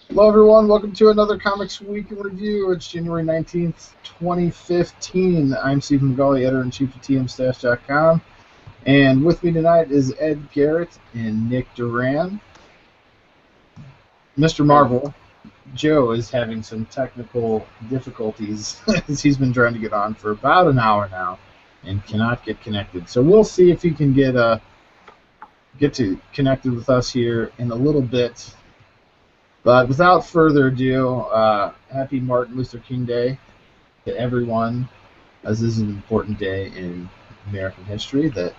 Hello, everyone. Welcome to another Comics Week in Review. It's January 19th, 2015. I'm Steve McGauley, editor-in-chief of TMStash.com. And with me tonight is Ed Garrett and Nick Duran. Mr. Marvel, Joe, is having some technical difficulties as he's been trying to get on for about an hour now and cannot get connected. So we'll see if he can get connected with us here in a little bit. But without further ado, happy Martin Luther King Day to everyone, as this is an important day in American history that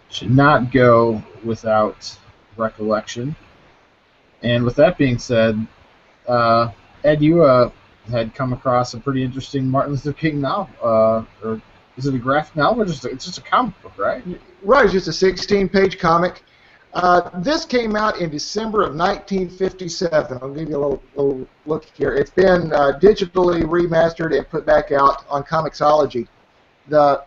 should not go without recollection. And with that being said, Ed, you had come across a pretty interesting Martin Luther King novel, or is it a graphic novel, or it's just a comic book, right? Right, it's just a 16-page comic. This came out in December of 1957. I'll give you a little look here. It's been digitally remastered and put back out on Comixology.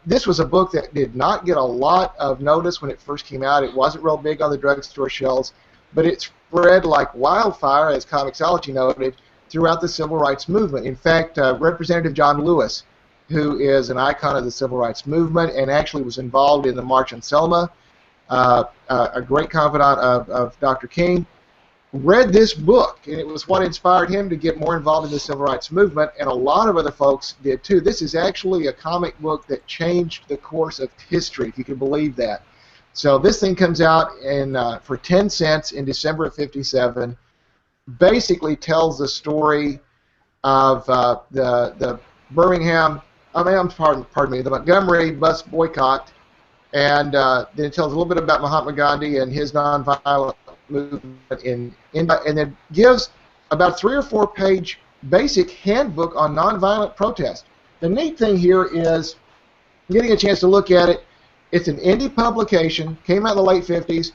This was a book that did not get a lot of notice when it first came out. It wasn't real big on the drugstore shelves, but it spread like wildfire, as Comixology noted, throughout the civil rights movement. In fact, Representative John Lewis, who is an icon of the civil rights movement and actually was involved in the March on Selma, a great confidant of Dr. King, read this book, and it was what inspired him to get more involved in the civil rights movement, and a lot of other folks did too. This is actually a comic book that changed the course of history, if you can believe that. So this thing comes out for 10 cents in December of '57, basically tells the story of the the Montgomery bus boycott. And then it tells a little bit about Mahatma Gandhi and his nonviolent movement in India, and then gives about a 3 or 4 page basic handbook on nonviolent protest. The neat thing here is getting a chance to look at it. It's an indie publication, came out in the late 50s,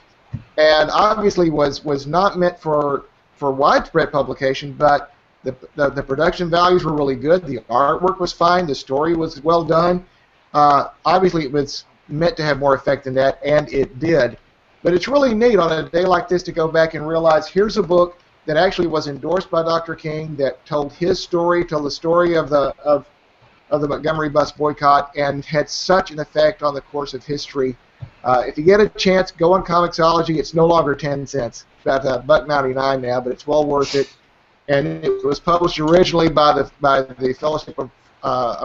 and obviously was not meant for widespread publication, but the production values were really good. The artwork was fine. The story was well done. Obviously, it was meant to have more effect than that, and it did. But it's really neat on a day like this to go back and realize here's a book that actually was endorsed by Dr. King, that told his story, told the story of the Montgomery bus boycott, and had such an effect on the course of history. If you get a chance, go on Comixology. It's no longer 10 cents. It's about $1.99 now, but it's well worth it. And it was published originally by the Fellowship of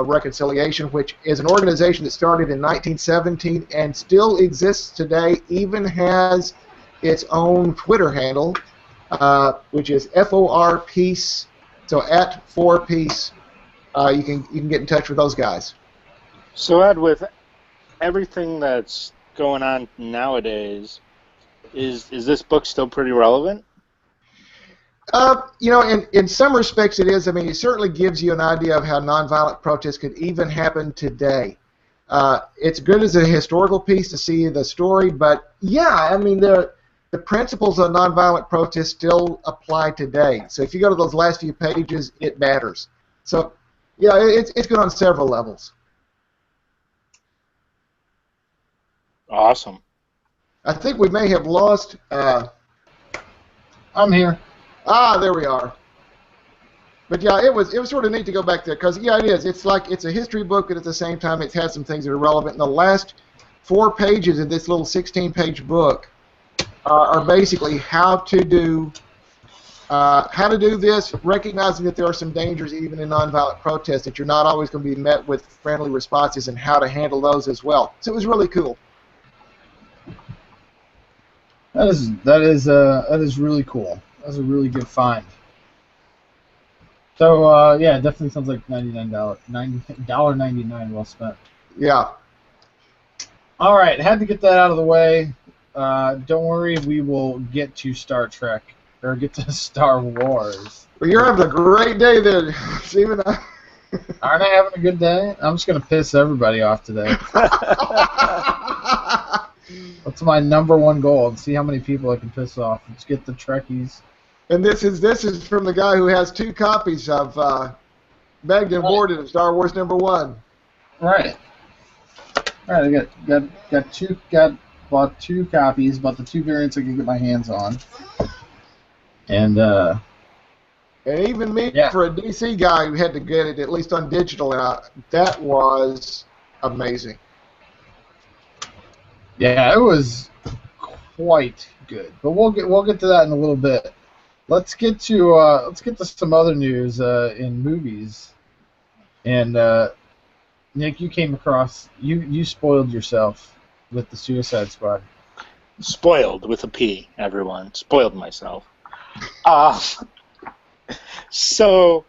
Reconciliation, which is an organization that started in 1917 and still exists today, even has its own Twitter handle, which is FOR Peace, so at 4Peace. You can get in touch with those guys. So Ed, with everything that's going on nowadays, is this book still pretty relevant? In some respects it is. I mean, it certainly gives you an idea of how nonviolent protests could even happen today. It's good as a historical piece to see the story, but yeah, I mean, the principles of nonviolent protest still apply today. So if you go to those last few pages, it matters. So yeah, it's good on several levels. Awesome. I think we may have lost. I'm here. There we are. But yeah, it was sort of neat to go back there, because yeah, it is. It's like it's a history book, and at the same time, it has some things that are relevant. And the last 4 pages of this little 16-page book are basically how to do this, recognizing that there are some dangers even in nonviolent protest, that you're not always going to be met with friendly responses, and how to handle those as well. So it was really cool. That is really cool. That's a really good find. So yeah, it definitely sounds like $99 well spent. Yeah. All right, had to get that out of the way. Don't worry, we will get to Star Trek, or get to Star Wars. Well, you're having a great day there, Stephen. Aren't I having a good day? I'm just gonna piss everybody off today. That's my #1 goal. See how many people I can piss off. Let's get the Trekkies. And this is from the guy who has 2 copies of Bagged and Boarded of Star Wars #1. Right. All right. I bought 2 copies, bought the 2 variants I can get my hands on, and And even me, Yeah. for a DC guy who had to get it at least on digital, that was amazing. Yeah, it was quite good. But we'll get to that in a little bit. Let's get to some other news in movies. And Nick, you spoiled yourself with the Suicide Squad. Spoiled with a P, everyone. Spoiled myself. Uh, so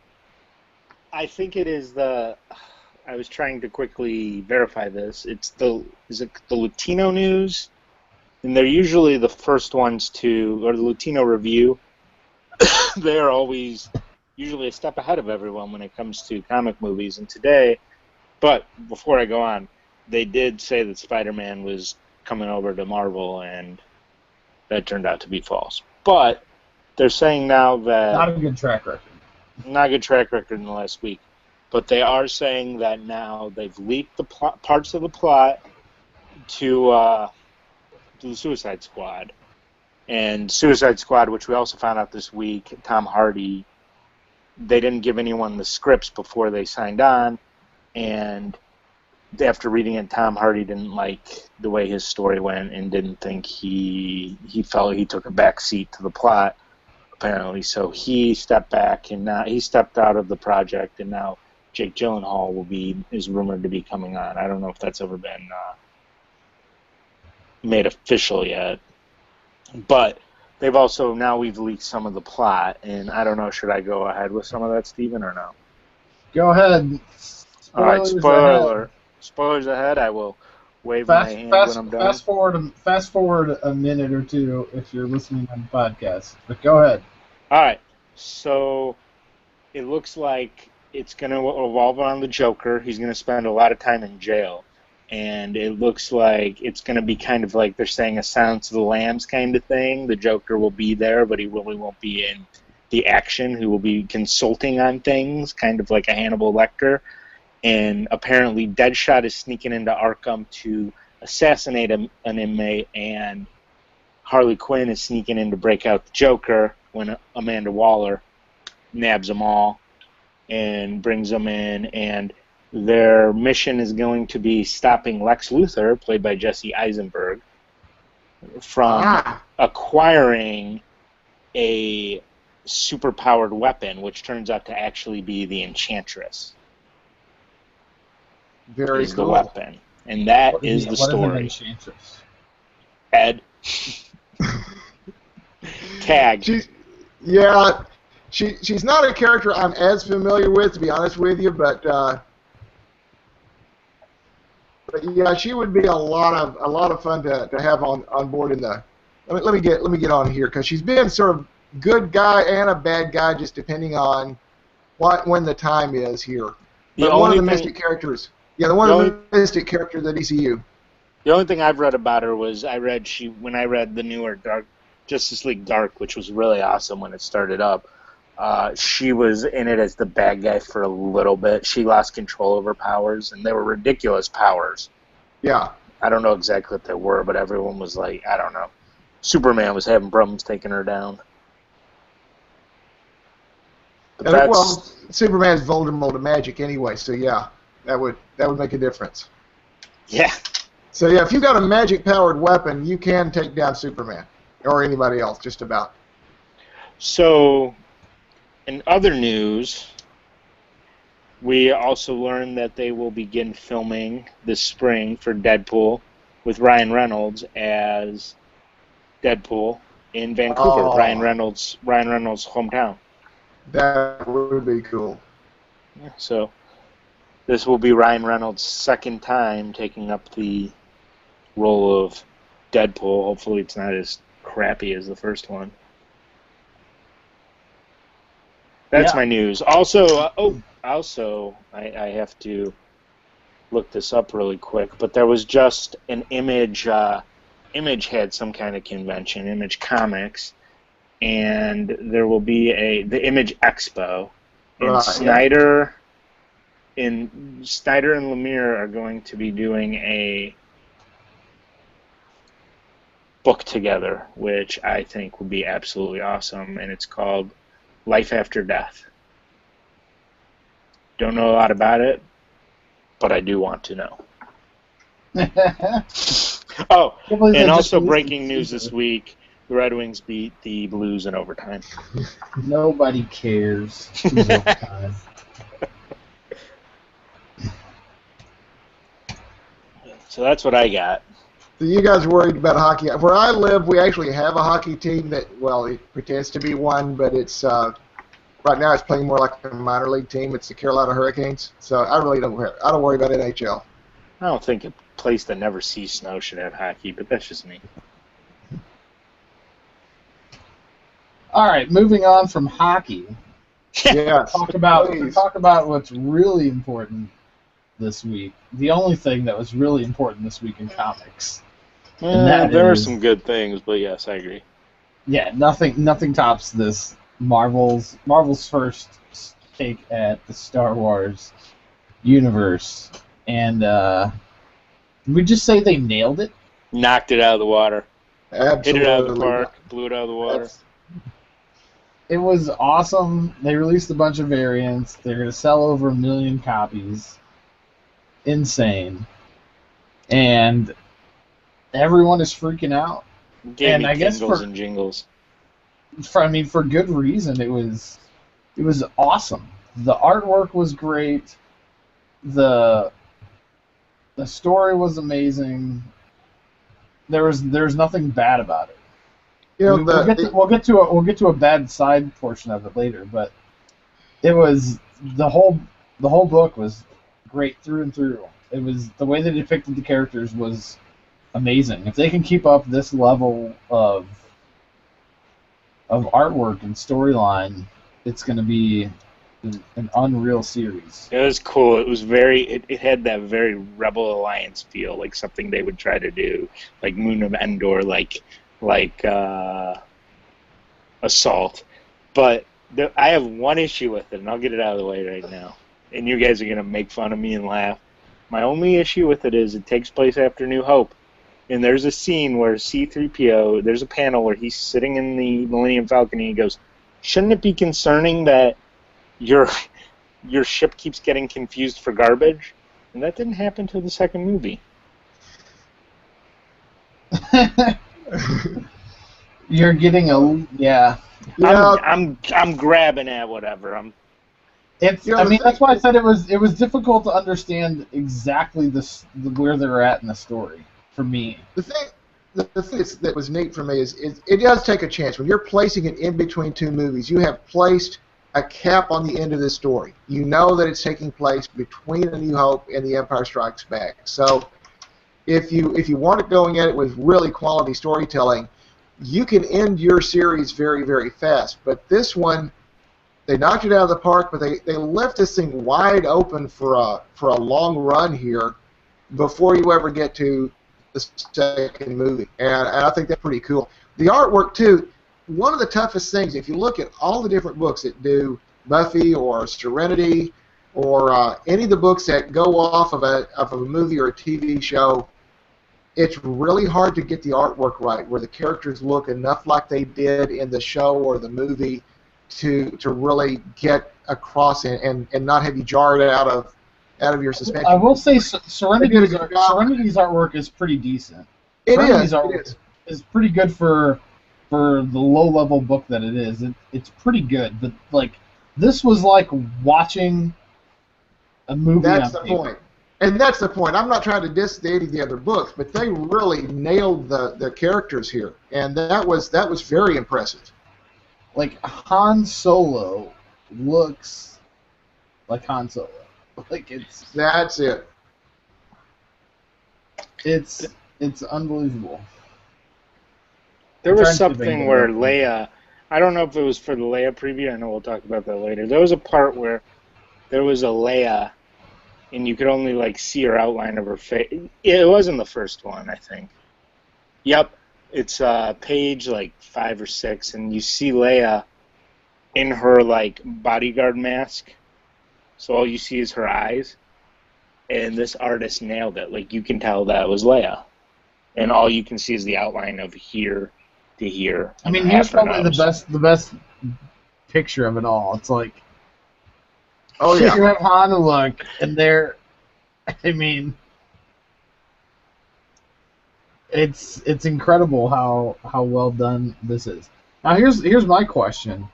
I think it is I was trying to quickly verify this. Is it the Latino news? And they're usually the first ones or the Latino Review. They're always usually a step ahead of everyone when it comes to comic movies. And today, but before I go on, they did say that Spider-Man was coming over to Marvel, and that turned out to be false. But they're saying now that... Not a good track record. Not a good track record in the last week. But they are saying that now they've leaked the parts of the plot to the Suicide Squad. And Suicide Squad, which we also found out this week, Tom Hardy, they didn't give anyone the scripts before they signed on. And after reading it, Tom Hardy didn't like the way his story went and didn't think he felt he took a back seat to the plot, apparently. So he stepped back, and now he stepped out of the project, and now Jake Gyllenhaal is rumored to be coming on. I don't know if that's ever been made official yet. But they've also, now we've leaked some of the plot, and I don't know, should I go ahead with some of that, Steven, or no? Go ahead. All right, spoiler alert. Spoilers ahead. I will wave my hand when I'm done. Fast forward a minute or two if you're listening on the podcast. But go ahead. All right. So it looks like it's going to revolve around the Joker. He's going to spend a lot of time in jail. And it looks like it's going to be kind of like they're saying a Silence of the Lambs kind of thing. The Joker will be there, but he really won't be in the action. He will be consulting on things, kind of like a Hannibal Lecter. And apparently Deadshot is sneaking into Arkham to assassinate an inmate, and Harley Quinn is sneaking in to break out the Joker when Amanda Waller nabs them all and brings them in. And their mission is going to be stopping Lex Luthor, played by Jesse Eisenberg, from acquiring a superpowered weapon, which turns out to actually be the Enchantress. Very is cool. The weapon. And that is the story. What is an Enchantress? Ed. Tag. She's not a character I'm as familiar with, to be honest with you, but yeah, she would be a lot of fun to have on board in the. Let me get on here, because she's been sort of good guy and a bad guy, just depending on when the time is here. But one of the mystic characters. Yeah, the mystic character of the DCU. The only thing I've read about her was when I read the newer Justice League Dark, which was really awesome when it started up. She was in it as the bad guy for a little bit. She lost control of her powers, and they were ridiculous powers. Yeah. I don't know exactly what they were, but everyone was like, I don't know. Superman was having problems taking her down. Well, Superman's vulnerable to magic anyway, so yeah, that would make a difference. Yeah. So yeah, if you've got a magic-powered weapon, you can take down Superman or anybody else, just about. So, in other news, we also learned that they will begin filming this spring for Deadpool with Ryan Reynolds as Deadpool in Vancouver, Ryan Reynolds' hometown. That would be cool. Yeah, so this will be Ryan Reynolds' second time taking up the role of Deadpool. Hopefully it's not as crappy as the first one. That's my news. Also, I have to look this up really quick, but there was just an Image. Image had some kind of convention, Image Comics, and there will be the Image Expo, and Snyder and Lemire are going to be doing a book together, which I think would be absolutely awesome, and it's called Life After Death. Don't know a lot about it, but I do want to know. Oh, and also breaking news this week, the Red Wings beat the Blues in overtime. Nobody cares who's overtime. So that's what I got. So you guys are worried about hockey. Where I live, we actually have a hockey team that, well, it pretends to be one, but it's right now it's playing more like a minor league team. It's the Carolina Hurricanes. So I really don't care. I don't worry about NHL. I don't think a place that never sees snow should have hockey, but that's just me. All right, moving on from hockey. Yeah. Talk about what's really important this week. The only thing that was really important this week in comics. There are some good things, but yes, I agree. Yeah, nothing tops this Marvel's first take at the Star Wars universe. And we just say they nailed it? Knocked it out of the water. Absolutely. Hit it out of the park, blew it out of the water. It was awesome. They released a bunch of variants. They're going to sell over 1 million copies. Insane. And everyone is freaking out. Gave me tingles and jingles. For good reason. It was awesome. The artwork was great. The story was amazing. There was nothing bad about it. You know, we'll get to a bad side portion of it later, but it was the whole book was great through and through. It was the way they depicted the characters was amazing. If they can keep up this level of artwork and storyline, it's going to be an unreal series. It was cool. It was it had that very Rebel Alliance feel, like something they would try to do, like Moon of Endor, like Assault. But I have one issue with it, and I'll get it out of the way right now. And you guys are going to make fun of me and laugh. My only issue with it is it takes place after New Hope. And there's a scene where C-3PO, there's a panel where he's sitting in the Millennium Falcon and he goes, shouldn't it be concerning that your ship keeps getting confused for garbage? And that didn't happen till the second movie. You're getting yeah. I'm grabbing at whatever. That's why I said it was difficult to understand exactly where they're at in the story for me. The thing that was neat for me is it does take a chance. When you're placing it in between two movies, you have placed a cap on the end of this story. You know that it's taking place between A New Hope and The Empire Strikes Back. So if you want it going at it with really quality storytelling, you can end your series very, very fast. But this one, they knocked it out of the park, but they left this thing wide open for a long run here before you ever get to the second movie. And I think that's pretty cool. The artwork, too, one of the toughest things, if you look at all the different books that do Buffy or Serenity or any of the books that go off of a movie or a TV show, it's really hard to get the artwork right, where the characters look enough like they did in the show or the movie to really get across and not have you jarred out of your suspension. I will say Serenity's artwork is pretty decent. Serenity's artwork is pretty good for the low-level book that it is. It's pretty good, but like this was like watching a movie. That's the point. And that's the point. I'm not trying to diss any of the other books, but they really nailed the characters here, and that was very impressive. Like Han Solo looks like Han Solo. That's it. It's unbelievable. There was something where Leia, I don't know if it was for the Leia preview, I know we'll talk about that later. There was a part where there was a Leia and you could only like see her outline of her face. It wasn't the first one, I think. Yep, it's page like 5 or 6, and you see Leia in her like bodyguard mask, so all you see is her eyes. And this artist nailed it. Like you can tell that was Leia, and all you can see is the outline of here to here. I mean, here's probably the picture of it all. It's like, Oh yeah. you have Han and Luke, and they're, I mean, it's incredible how well done this is. Now here's my question: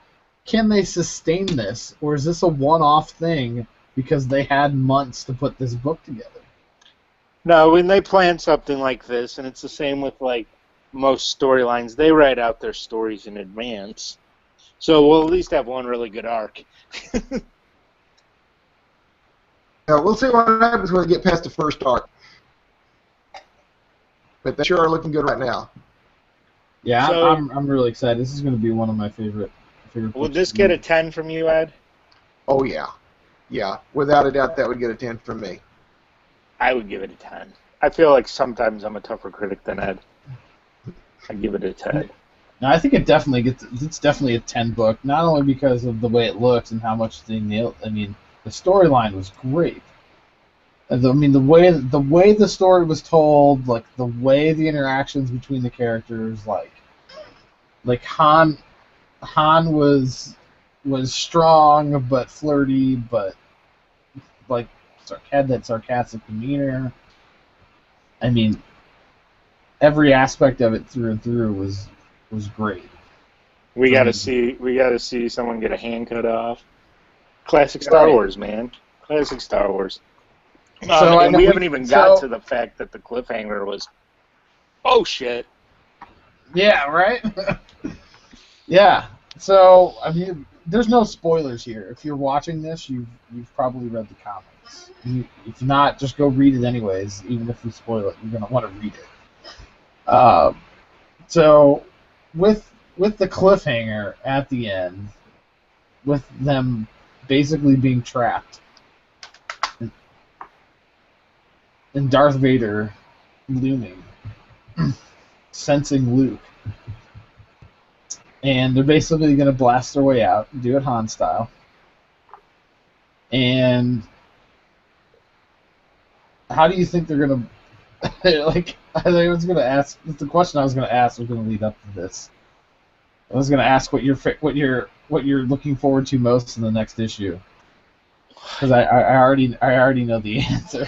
can they sustain this, or is this a one-off thing because they had months to put this book together? No, when they plan something like this, and it's the same with like most storylines, they write out their stories in advance. So we'll at least have one really good arc. We'll see what happens when we get past the first arc. But they sure are looking good right now. Yeah, So- I'm really excited. This is going to be one of my favorite Would books this to get read. a 10 from you, Ed? Oh yeah. Yeah, without a doubt that would get a 10 from me. I would give it a 10. I feel like sometimes I'm a tougher critic than Ed. I'd give it a 10. Now, I think it's definitely a 10 book, not only because of the way it looks and how much they nailed. I mean, the storyline was great. I mean, the way the story was told, like the way the interactions between the characters, like Han was strong but flirty, but like had that sarcastic demeanor. I mean, every aspect of it through and through was great. We gotta see someone get a hand cut off. Classic Star Right. Wars, man. Classic Star Wars. So And we haven't even got so- to the fact that the cliffhanger was, oh shit. Yeah, right? Yeah. So, I mean, there's no spoilers here. If you're watching this, you've probably read the comics. If not, just go read it anyways. Even if we spoil it, you're going to want to read it. So, with the cliffhanger at the end, with them basically being trapped, and Darth Vader looming, sensing Luke, and they're basically going to blast their way out, do it Han style. And how do you think they're going to, like, I was going to ask, the question I was going to ask was going to lead up to this. I was going to ask what you're looking forward to most in the next issue, because I already know the answer.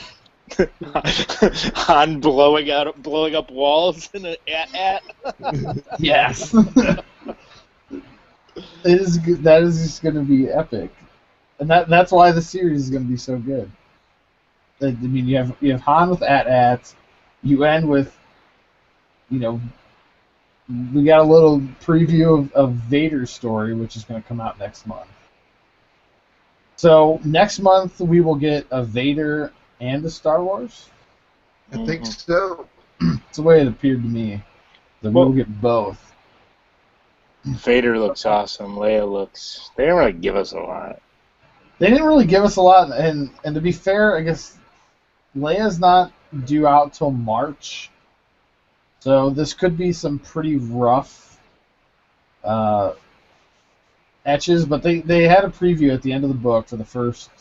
Han blowing up walls in an at. Yes. That is just going to be epic, and that's why the series is going to be so good. I mean, you have Han with at. You end with, we got a little preview of Vader's story, which is going to come out next month. So next month we will get a Vader and a Star Wars. I think so. It's the way it appeared to me that we will get both. Vader looks awesome. Leia looks. They didn't really give us a lot. They didn't really give us a lot, and to be fair, I guess Leia's not due out till March, so this could be some pretty rough etches. But they had a preview at the end of the book for the first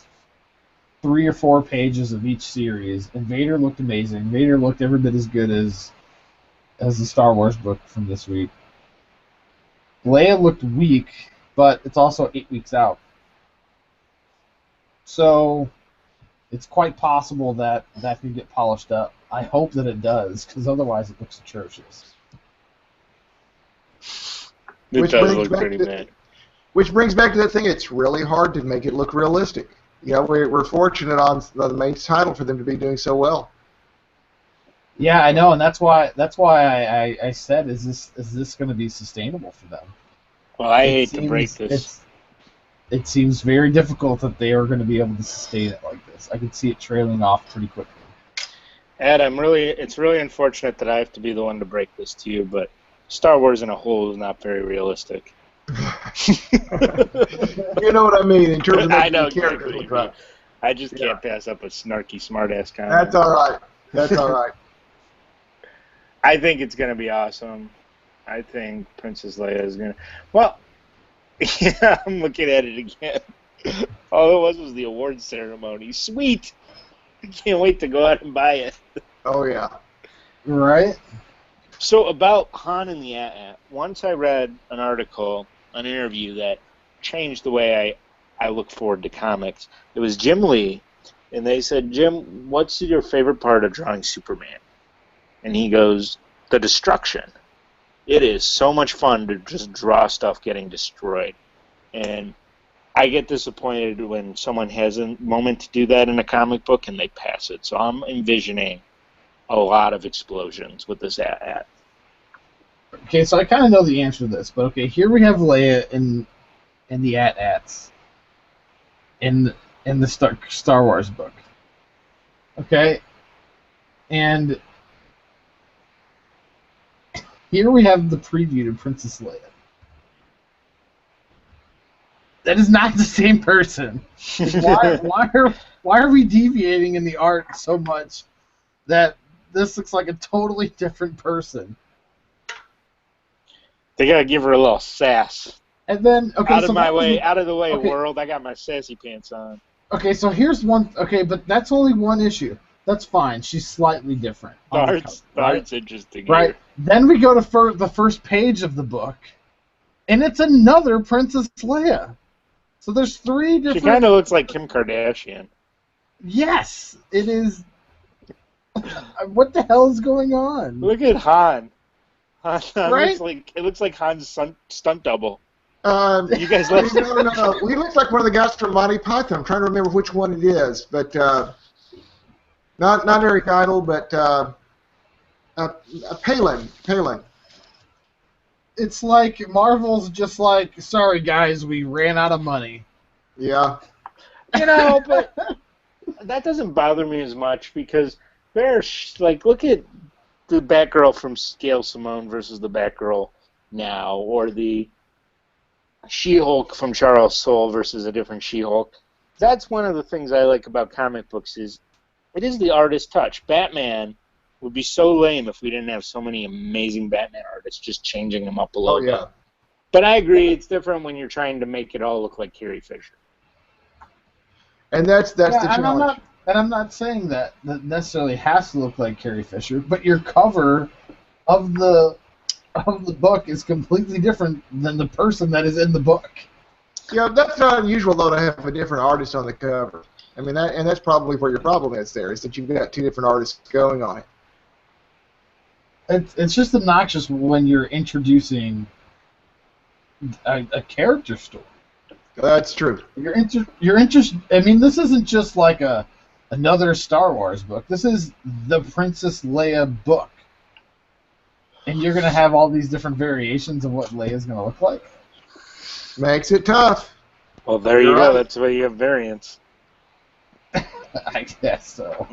3 or 4 pages of each series, and Vader looked amazing. Vader looked every bit as good as the Star Wars book from this week. Leia looked weak, but it's also 8 weeks out. So it's quite possible that could get polished up. I hope that it does, because otherwise it looks atrocious. It Which does brings look back pretty to- bad. Which brings back to that thing. It's really hard to make it look realistic. We're fortunate on the main title for them to be doing so well. Yeah, I know, and that's why I said, is this going to be sustainable for them? Well, I It hate to break seems- this. It seems very difficult that they are going to be able to sustain it like this. I could see it trailing off pretty quickly. Ed, it's really unfortunate that I have to be the one to break this to you, but Star Wars in a whole is not very realistic. You know what I mean in terms of I making know the characters exactly. look right. I just can't pass up a snarky, smartass comment. That's all right. That's all right. I think it's going to be awesome. I think Princess Leia is going to... Well, yeah, I'm looking at it again. All it was the award ceremony. Sweet! I can't wait to go out and buy it. Oh yeah. Right? So about Han and the AT-AT, once I read an article, an interview that changed the way I look forward to comics. It was Jim Lee, and they said, Jim, what's your favorite part of drawing Superman? And he goes, the destruction. It is so much fun to just draw stuff getting destroyed. And I get disappointed when someone has a moment to do that in a comic book and they pass it. So I'm envisioning a lot of explosions with this at. Okay, so I kind of know the answer to this, but okay, here we have Leia in the AT-ATs in the Star Wars book. Okay, and here we have the preview to Princess Leia. That is not the same person. Why are we deviating in the art so much that this looks like a totally different person? They gotta give her a little sass. And then out of the way, world. I got my sassy pants on. Okay, so here's one. Okay, but that's only one issue. That's fine. She's slightly different. That's interesting. Right. Then we go to the first page of the book, and it's another Princess Leia. So there's 3 different. She kind of looks like Kim Kardashian. Yes, it is. What the hell is going on? Look at Han. Right? It looks like Han's stunt double. You guys love no. He looks like one of the guys from Monty Python. I'm trying to remember which one it is, but not Eric Idle, but Palin. It's like Marvel's just like, sorry guys, we ran out of money. Yeah. But that doesn't bother me as much because there's look at the Batgirl from Gail Simone versus the Batgirl now, or the She-Hulk from Charles Soule versus a different She-Hulk. That's one of the things I like about comic books is it is the artist touch. Batman would be so lame if we didn't have so many amazing Batman artists just changing them up a little bit. But I agree, it's different when you're trying to make it all look like Carrie Fisher. And that's the challenge. I'm not saying that necessarily has to look like Carrie Fisher, but your cover of the book is completely different than the person that is in the book. Yeah, that's not unusual though to have a different artist on the cover. I mean, that's probably where your problem is. There is that you've got 2 different artists going on it. It's just obnoxious when you're introducing a character story. That's true. You're interested. I mean, this isn't just like another Star Wars book. This is the Princess Leia book, and you're gonna have all these different variations of what Leia's gonna look like. Makes it tough. Well, there you go. That's why you have variants. I guess so.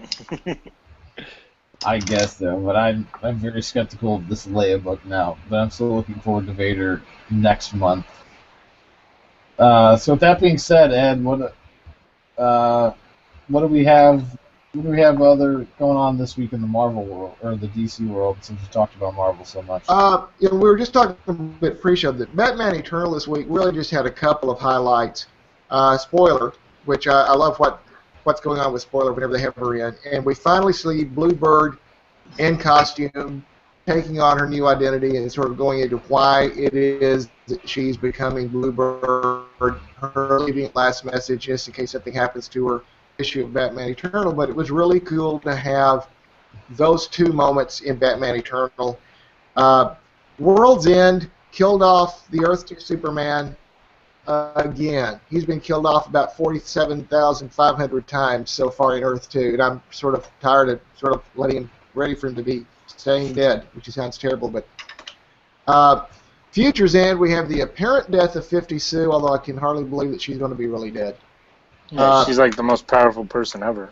But I'm very skeptical of this Leia book now. But I'm still looking forward to Vader next month. So with that being said, Ed, what do we have? What do we have other going on this week in the Marvel world or the DC world? Since we talked about Marvel so much. We were just talking a bit pre-show that Batman Eternal this week really just had a couple of highlights. Spoiler, which I love what's going on with Spoiler whenever they have her in, and we finally see Bluebird in costume, taking on her new identity and sort of going into why it is that she's becoming Bluebird, her leaving last message just in case something happens to her issue of Batman Eternal. But it was really cool to have those 2 moments in Batman Eternal. World's End killed off the Earth 2 Superman again. He's been killed off about 47,500 times so far in Earth 2, and I'm sort of tired of sort of ready for him to be staying dead, which sounds terrible. But Future's End, we have the apparent death of 50 Sue, although I can hardly believe that she's going to be really dead. Yeah, she's like the most powerful person ever.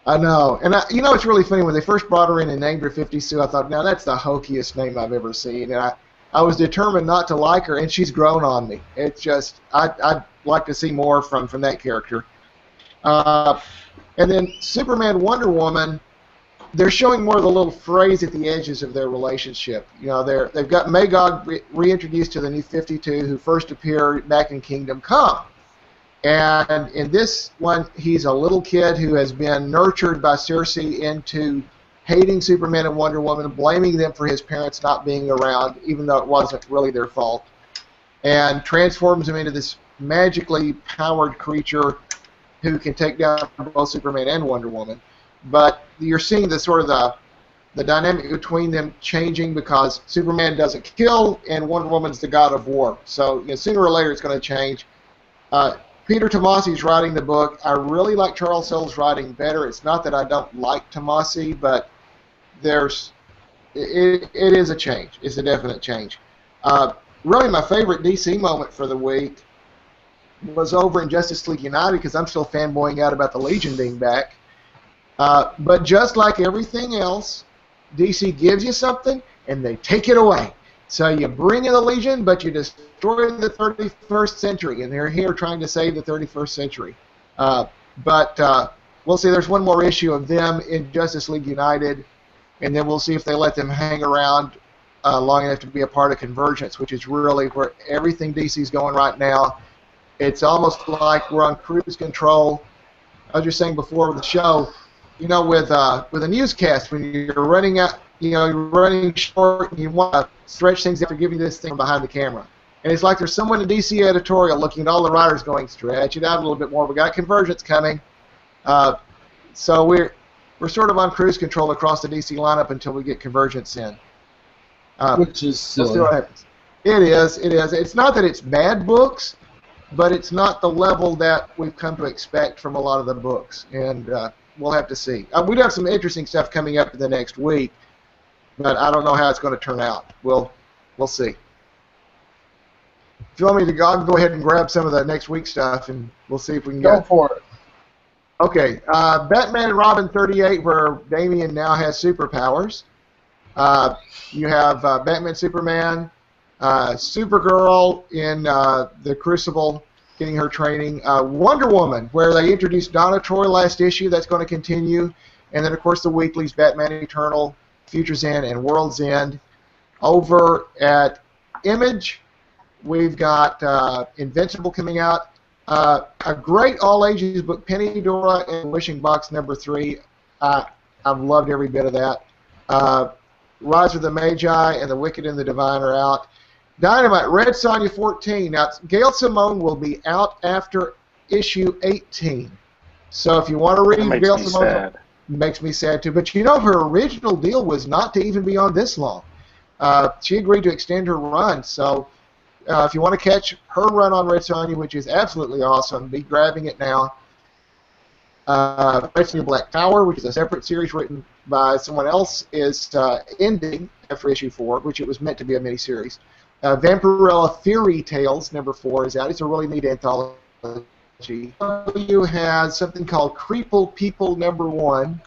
I know. And it's really funny, when they first brought her in and named her 50 Sue, I thought, now that's the hokiest name I've ever seen. And I was determined not to like her, and she's grown on me. It's just, I'd like to see more from that character. And then Superman, Wonder Woman, they're showing more of the little frays at the edges of their relationship. They've got Magog reintroduced to the New 52, who first appeared back in Kingdom Come. And in this one, he's a little kid who has been nurtured by Circe into hating Superman and Wonder Woman, blaming them for his parents not being around, even though it wasn't really their fault, and transforms him into this magically powered creature who can take down both Superman and Wonder Woman. But you're seeing the sort of the dynamic between them changing because Superman doesn't kill and Wonder Woman's the god of war. So sooner or later it's going to change. Peter Tomasi's writing the book. I really like Charles Soule's writing better. It's not that I don't like Tomasi, but it is a change. It's a definite change. Really, my favorite DC moment for the week was over in Justice League United because I'm still fanboying out about the Legion being back. But just like everything else, DC gives you something and they take it away. So you bring in the Legion, but you destroy the 31st century, and they're here trying to save the 31st century. But we'll see. There's one more issue of them in Justice League United, and then we'll see if they let them hang around long enough to be a part of Convergence, which is really where everything DC's going right now. It's almost like we're on cruise control. I was just saying before the show, with a newscast, when you're running out, you're running short, and you want to stretch things after giving this thing behind the camera. And it's like there's someone in DC editorial looking at all the writers going, stretch it out a little bit more. We got Convergence coming. So we're sort of on cruise control across the DC lineup until we get Convergence in. Which is silly. Let's see what happens. It is. It's not that it's bad books, but it's not the level that we've come to expect from a lot of the books. And we'll have to see. We'd have some interesting stuff coming up in the next week, but I don't know how it's going to turn out. We'll see. If you want me to go, I'll go ahead and grab some of the next week stuff, and we'll see if we can go for it. Okay, Batman and Robin 38, where Damian now has superpowers. You have Batman, Superman, Supergirl in the Crucible getting her training. Wonder Woman, where they introduced Donna Troy last issue. That's going to continue. And then, of course, the weeklies, Batman Eternal, Future's End, and World's End. Over at Image, we've got Invincible coming out. A great all-ages book, Penny Dora and Wishing Box number 3. I've loved every bit of that. Rise of the Magi and The Wicked and the Divine are out. Dynamite, Red Sonja 14. Now, Gail Simone will be out after issue 18. So if you want to read Gail Simone, it makes me sad too. But her original deal was not to even be on this long. She agreed to extend her run. So if you want to catch her run on Red Sonja, which is absolutely awesome, be grabbing it now. Red Sonja Black Tower, which is a separate series written by someone else, is ending after issue 4, which it was meant to be a miniseries. Vampirella Theory Tales number 4 is out. It's a really neat anthology. You has something called Creeple People number 1.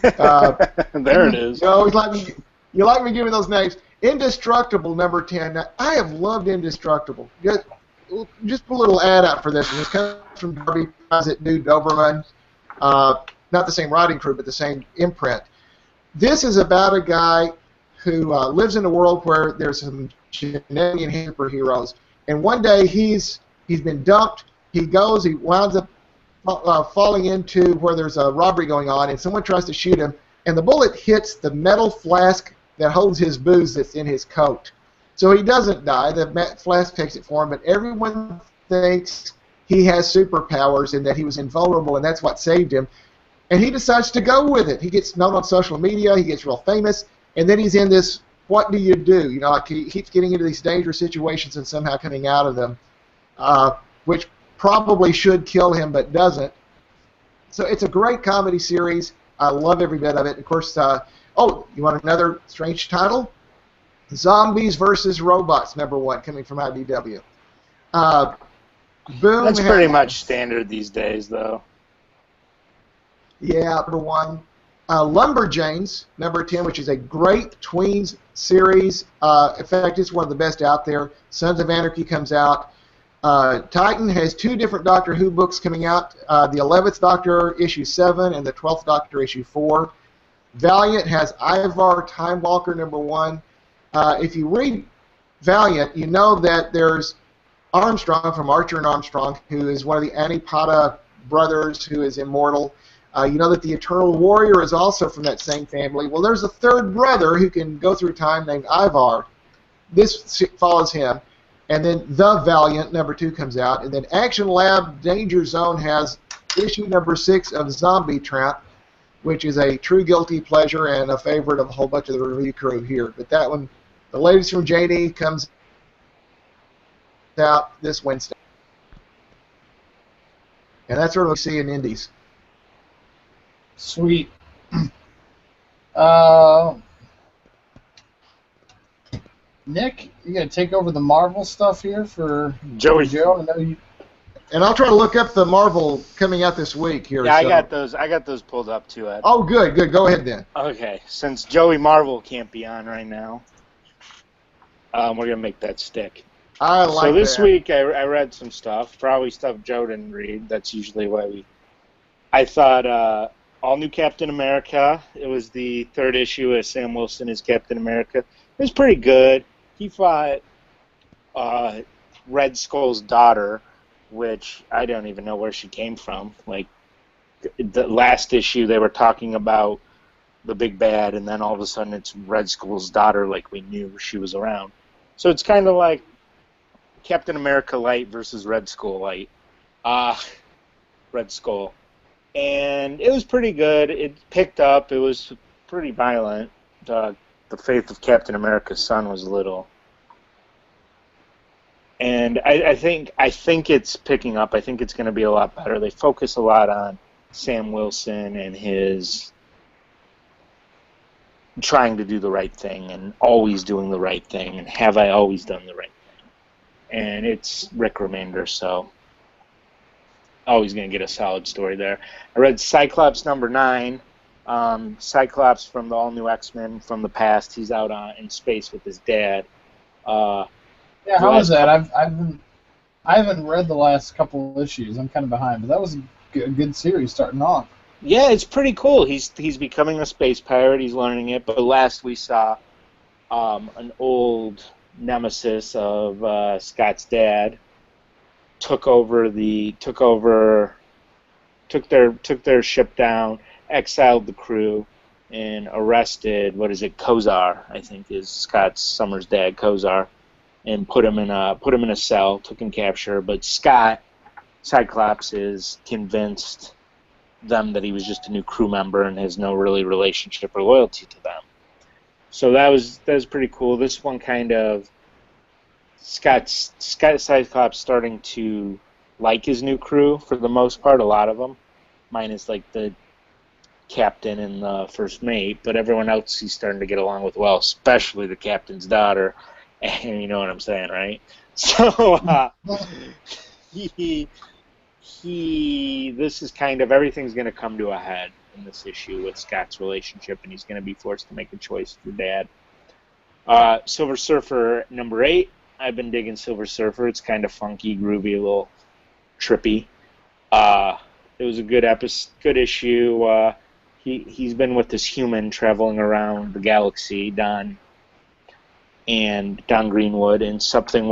There it is. You like me giving those names. Indestructible number 10. Now, I have loved Indestructible. Just put a little ad out for this. This comes from Darby Transit, New Doberman. Not the same writing crew, but the same imprint. This is about a guy who lives in a world where there's some shenanigan superheroes, and one day he's been dumped. He winds up falling into where there's a robbery going on, and someone tries to shoot him, and the bullet hits the metal flask that holds his booze that's in his coat. So he doesn't die. The flask takes it for him, but everyone thinks he has superpowers and that he was invulnerable, and that's what saved him. And he decides to go with it. He gets known on social media. He gets real famous, and then he's in this, what do you do? Like he keeps getting into these dangerous situations and somehow coming out of them, which probably should kill him but doesn't. So it's a great comedy series. I love every bit of it. Of course, you want another strange title? Zombies versus Robots, number 1, coming from IDW. Boom. That's pretty much standard these days, though. Yeah, number 1. Lumberjanes, number 10, which is a great tweens series. In fact, it's one of the best out there. Sons of Anarchy comes out. Titan has 2 different Doctor Who books coming out. The 11th Doctor, issue 7, and the 12th Doctor, issue 4. Valiant has Ivar Time Walker, number 1. If you read Valiant, you know that there's Armstrong from Archer and Armstrong, who is one of the Anipata brothers who is immortal. You know that the Eternal Warrior is also from that same family. Well, there's a third brother who can go through time named Ivar. This follows him. And then The Valiant, number 2, comes out. And then Action Lab Danger Zone has issue number 6 of Zombie Trap, which is a true guilty pleasure and a favorite of a whole bunch of the review crew here. But that one, the latest from JD, comes out this Wednesday. And that's what we see in indies. Sweet. Nick, you gonna take over the Marvel stuff here for Joey. Joe? I know you. And I'll try to look up the Marvel coming out this week here. Yeah, so. I got those pulled up too, Ed. Oh, good. Go ahead then. Okay, since Joey Marvel can't be on right now, we're gonna make that stick. I like So this that. week I read some stuff, probably stuff Joe didn't read. That's usually why I thought all new Captain America. It was the 3rd issue of Sam Wilson as Captain America. It was pretty good. He fought Red Skull's daughter, which I don't even know where she came from. Like, the last issue they were talking about the big bad, and then all of a sudden it's Red Skull's daughter, like we knew she was around. So it's kind of like Captain America Light versus Red Skull Light. Red Skull. And it was pretty good. It picked up. It was pretty violent. The fate of Captain America's son was little. And I think it's picking up. I think it's going to be a lot better. They focus a lot on Sam Wilson and his trying to do the right thing and always doing the right thing and have I always done the right thing. And it's Rick Remender, so always going to get a solid story there. I read Cyclops number 9. Cyclops from the all-new X-Men from the past. He's out in space with his dad. Yeah, how was that? I haven't read the last couple of issues. I'm kind of behind, but that was a good series starting off. Yeah, it's pretty cool. He's becoming a space pirate. He's learning it. But last we saw an old nemesis of Scott's dad took their ship down, exiled the crew, and arrested Kozar, I think is Scott Summers' dad, Kozar, and put him in a cell, took and capture. But Cyclops is convinced them that he was just a new crew member and has no really relationship or loyalty to them. So that was pretty cool. This one kind of Cyclops starting to like his new crew for the most part, a lot of them, minus like the captain and the first mate, but everyone else he's starting to get along with well, especially the captain's daughter, and you know what I'm saying, right? So this is kind of everything's going to come to a head in this issue with Scott's relationship, and he's going to be forced to make a choice for Dad. Silver Surfer number 8. I've been digging Silver Surfer. It's kind of funky, groovy, a little trippy. It was a good issue. He's been with this human traveling around the galaxy, Don Greenwood, and something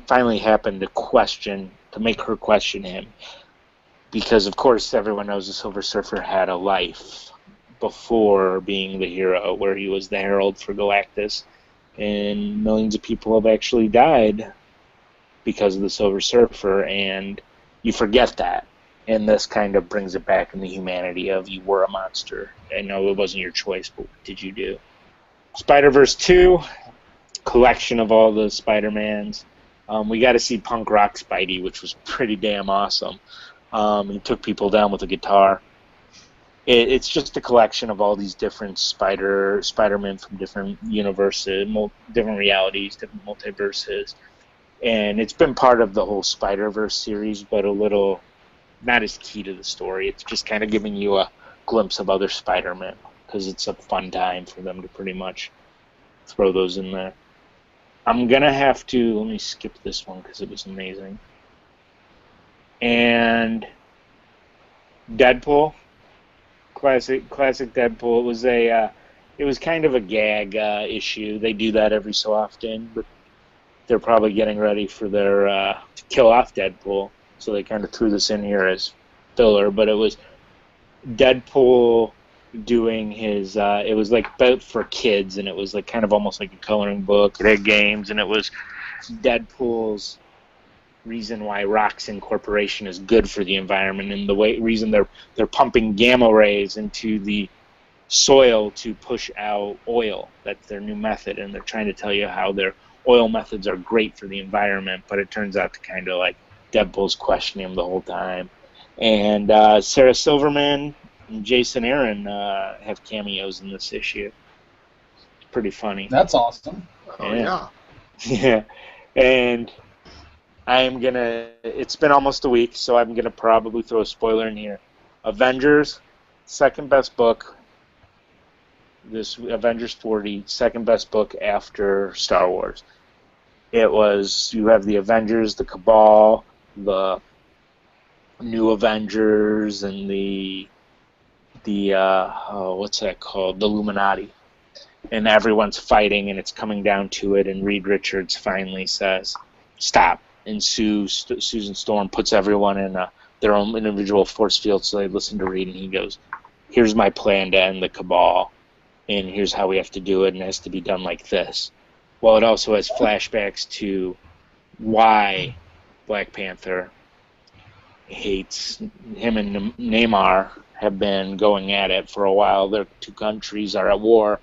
finally happened to make her question him, because of course everyone knows the Silver Surfer had a life before being the hero, where he was the herald for Galactus, and millions of people have actually died because of the Silver Surfer, and you forget that. And this kind of brings it back in the humanity of you were a monster. I know it wasn't your choice, but what did you do? Spider-Verse 2, collection of all the Spider-Mans. We got to see punk rock Spidey, which was pretty damn awesome. He took people down with a guitar. It's just a collection of all these different Spider-Men from different universes, different realities, different multiverses. And it's been part of the whole Spider-Verse series, but a little not as key to the story. It's just kind of giving you a glimpse of other Spider-Men, because it's a fun time for them to pretty much throw those in there. I'm going to have to, let me skip this one because it was amazing. And Deadpool, classic Deadpool. It was kind of a gag issue. They do that every so often, but they're probably getting ready for their to kill off Deadpool, so they kind of threw this in here as filler. But it was Deadpool doing his. It was like about for kids, and it was like kind of almost like a coloring book. It had games, and it was Deadpool's reason why Roxxon Corporation is good for the environment, and the reason they're pumping gamma rays into the soil to push out oil. That's their new method, and they're trying to tell you how their oil methods are great for the environment, but it turns out to kind of like Deadpool's questioning him the whole time. And Sarah Silverman and Jason Aaron have cameos in this issue. It's pretty funny. That's awesome. Oh, yeah. Yeah. And it's been almost a week, so I'm going to probably throw a spoiler in here. Avengers, second best book. This Avengers 40, second best book after Star Wars. You have the Avengers, the Cabal, the New Avengers, and the what's that called? The Illuminati. And everyone's fighting, and it's coming down to it, and Reed Richards finally says, stop. And Susan Storm puts everyone in their own individual force field, so they listen to Reed, and he goes, here's my plan to end the Cabal, and here's how we have to do it, and it has to be done like this. Well, it also has flashbacks to why Black Panther hates him, and Neymar have been going at it for a while. Their two countries are at war,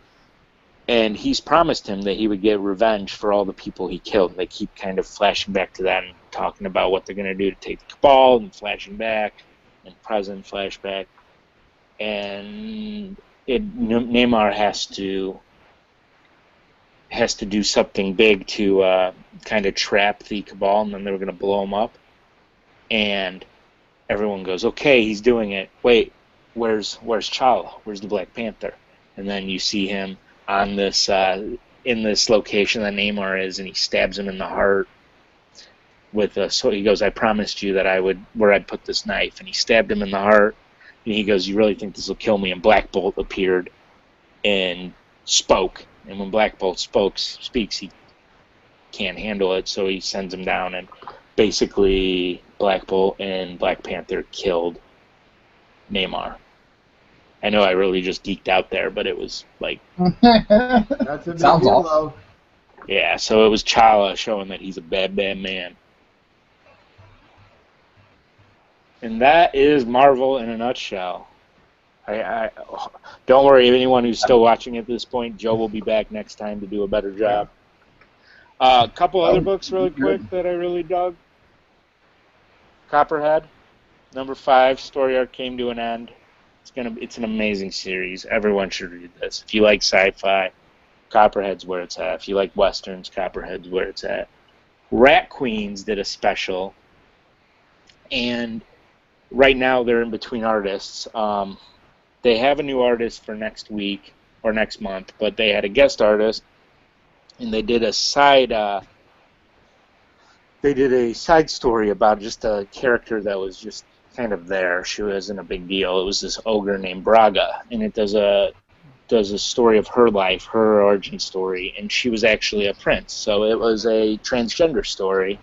and he's promised him that he would get revenge for all the people he killed. They keep kind of flashing back to that and talking about what they're going to do to take the Cabal, and flashing back, and present flashback. And Neymar has to do something big to kind of trap the Cabal, and then they were going to blow him up. And everyone goes, okay, he's doing it. Wait, where's T'Challa? Where's the Black Panther? And then you see him on this in this location that Neymar is, and he stabs him in the heart with so he goes, I promised you that I'd put this knife, and he stabbed him in the heart, and he goes, you really think this will kill me? And Black Bolt appeared and spoke, and when Black Bolt speaks, he can't handle it, so he sends him down, and basically Black Bolt and Black Panther killed Neymar. I know I really just geeked out there, but it was like... That's a big Sounds deal, awesome. though. Yeah, so it was T'Challa showing that he's a bad, bad man. And that is Marvel in a nutshell. I don't worry, anyone who's still watching at this point, Joe will be back next time to do a better job. A couple other books really quick that I really dug. Copperhead, number 5, story arc came to an end. It's an amazing series. Everyone should read this. If you like sci-fi, Copperhead's where it's at. If you like westerns, Copperhead's where it's at. Rat Queens did a special, and right now they're in between artists. They have a new artist for next week or next month, but they had a guest artist, and they did a side story about just a character that was just kind of there. She wasn't a big deal. It was this ogre named Braga, and it does a story of her life, her origin story, and she was actually a prince. So it was a transgender story,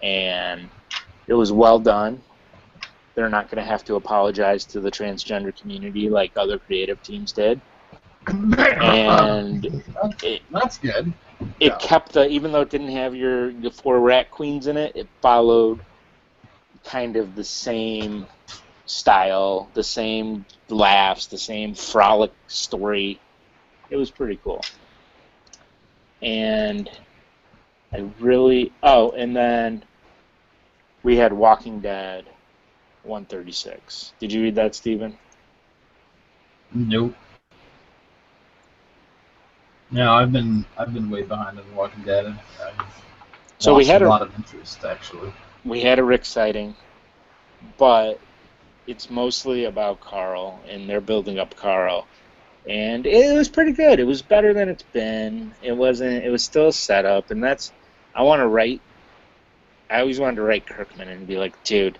and it was well done. They're not going to have to apologize to the transgender community like other creative teams did. And That's good. It kept even though it didn't have the 4 rat queens in it, it followed kind of the same style, the same laughs, the same frolic story. It was pretty cool. And and then we had Walking Dead 136. Did you read that, Steven? Nope. No, I've been way behind on Walking Dead. I've So we had a lot of interest, actually. We had a Rick sighting, but it's mostly about Carl, and they're building up Carl. And it was pretty good. It was better than it's been. It was still a setup, and I always wanted to write Kirkman and be like, dude,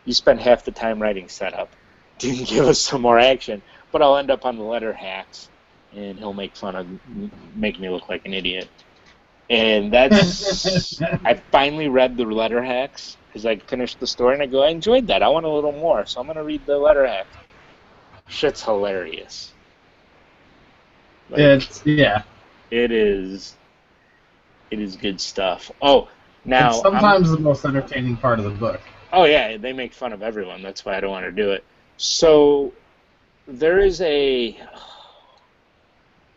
you spent half the time writing setup. Didn't give us some more action. But I'll end up on the letter hacks, and he'll make me look like an idiot. And that's... I finally read the letter hacks, because I finished the story, and I go, I enjoyed that. I want a little more, so I'm going to read the letter hack. Shit's hilarious. Like, Yeah. it is good stuff. Oh, It's now sometimes the most entertaining part of the book. oh yeah, they make fun of everyone. That's why I don't want to do it. So there is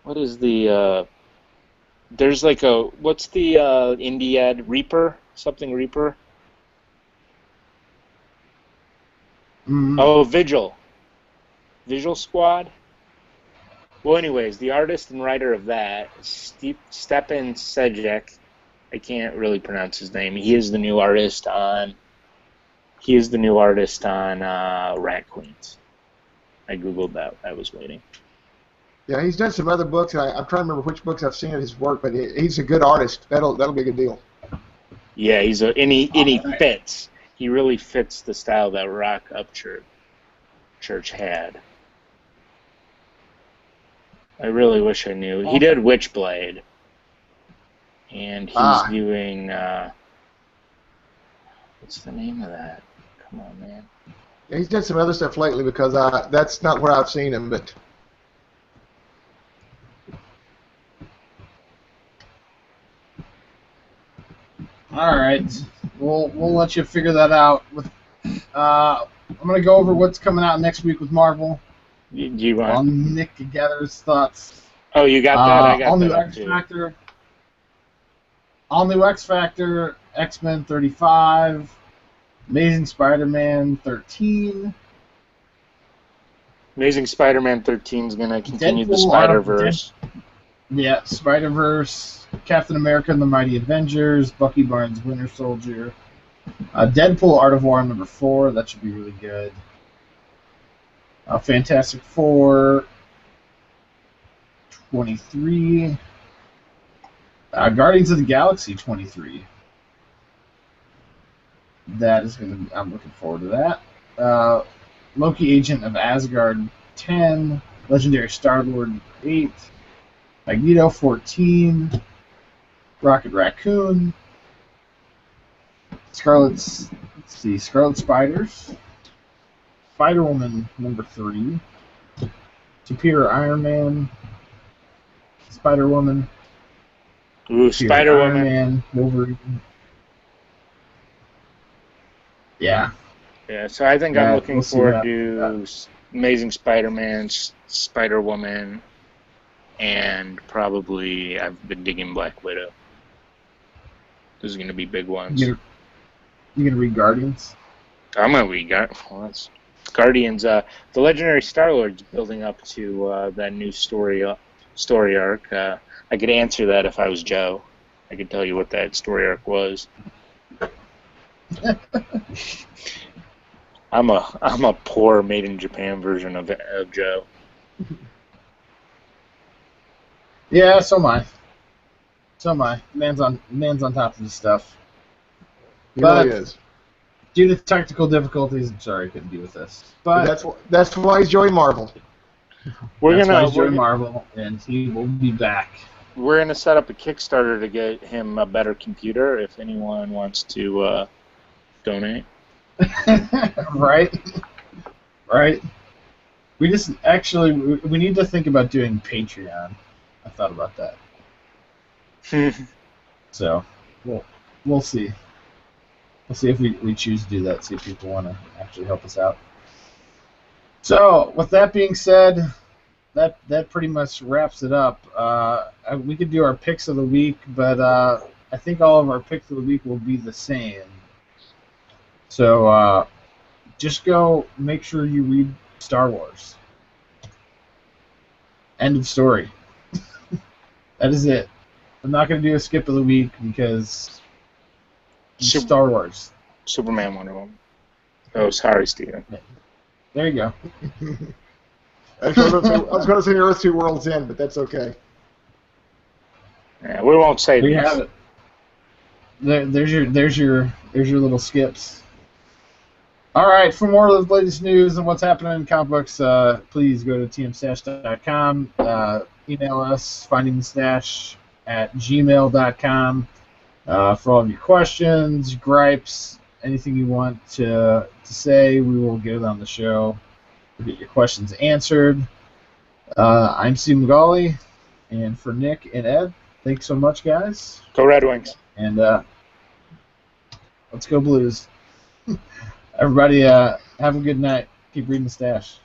what is there's like what's the indie ad? Reaper? Something Reaper? Mm, Oh, Visual Squad? Well, anyways, the artist and writer of that, Stepan Sejic, I can't really pronounce his name. He is the new artist on Rat Queens. I googled that. I was waiting. Yeah, he's done some other books. I'm trying to remember which books I've seen of his work, but he's a good artist. That'll be a good deal. Yeah, and he all right. fits. He really fits the style that Rock Church had. I really wish I knew. He did Witchblade, and he's doing what's the name of that? Come on, man. Yeah, he's done some other stuff lately because that's not where I've seen him, but. All right, we'll let you figure that out. I'm gonna go over what's coming out next week with Marvel. Do you want? While Nick gathers thoughts. Oh, you got that. I got all new that X too. Factor. All new X Factor. X-Men 35. Amazing Spider-Man 13. Amazing Spider-Man 13 is gonna continue the Deadpool, Spider-Verse. Yeah, Spider-Verse, Captain America and the Mighty Avengers, Bucky Barnes, Winter Soldier, Deadpool, Art of War number 4. That should be really good. Fantastic Four, 23. Guardians of the Galaxy 23. That is going to be, I'm looking forward to that. Loki, Agent of Asgard 10. Legendary Star-Lord 8. Magneto 14. Rocket Raccoon. Scarlet Spiders. Spider-Woman number 3. Superior Iron Man. Spider-Woman. Ooh, Spider-Woman. Iron Man, Wolverine. Yeah. Yeah, so I think I'm looking forward to Amazing Spider-Man, Spider-Woman, and probably I've been digging Black Widow. Those are going to be big ones. You gonna read Guardians? I'm going to read Guardians. The Legendary Star-Lord's building up to that new story arc. I could answer that if I was Joe. I could tell you what that story arc was. I'm a poor made in Japan version of Joe. Yeah, so am I. Man's on top of the stuff. He really is. Due to technical difficulties, I'm sorry I couldn't be with this. But that's why he's Joey Marvel. We're Joey Marvel, and he will be back. We're gonna set up a Kickstarter to get him a better computer. If anyone wants to donate. Right. We just we need to think about doing Patreon. I thought about that. So we'll see. We'll see if we choose to do that. See if people want to actually help us out. So with that being said, that pretty much wraps it up. We could do our picks of the week, but I think all of our picks of the week will be the same. So just go make sure you read Star Wars. End of story. That is it. I'm not going to do a skip of the week because Star Wars. Superman, Wonder Woman. Oh, sorry, Steven. There you go. I was going to say Earth 2 Worlds End, but that's okay. Yeah, we won't say there you have it. There's your little skips. All right, for more of the latest news and what's happening in comic books, please go to tmstash.com. Email us, findingstash@gmail.com. For all of your questions, gripes, anything you want to say, we will get it on the show. We'll get your questions answered. I'm Steve McGauley. And for Nick and Ed, thanks so much, guys. Go Red Wings. And let's go Blues. Everybody, have a good night. Keep reading the stash.